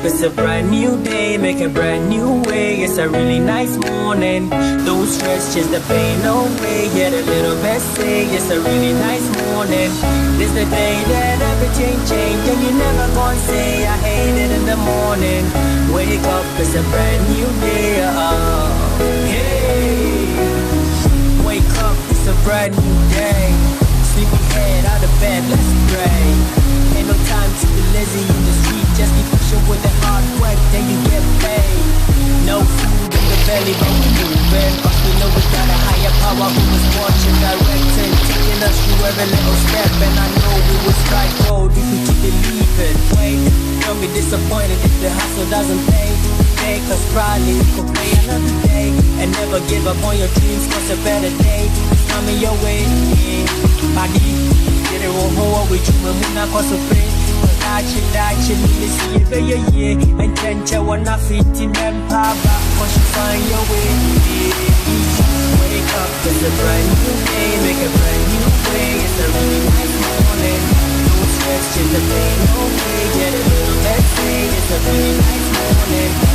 it's a brand new day, make a brand new way. It's a really nice morning. Don't stress, just the pain away. Get a little messy. It's a really nice morning. This the day that everything changed, and you never gonna say I hate it in the morning. Wake up, it's a brand new day. Hey, wake up, it's a brand new day. Sleepy head out of bed, let's pray. Ain't no time to be lazy in the street. Just keep pushing with the hard work, then you get paid. No food in the belly, but we moving. Cause we know we got a higher power who was watching, directing, taking us through every little step. And I know we will strike gold if we keep believing. Wait, don't be disappointed if the hustle doesn't pay. Cause probably you could play another day. And never give up on your dreams, cause a better day is coming your way. Body, get it on hold with you when we not cause a pain. Dachi, see you be your year. And tencha wanna fit in them power, cause you find your way. Wake up, it's a brand new day, make a brand new way. It's a really nice morning. No stress, just a pain away. Get a little messy, it's a really nice morning.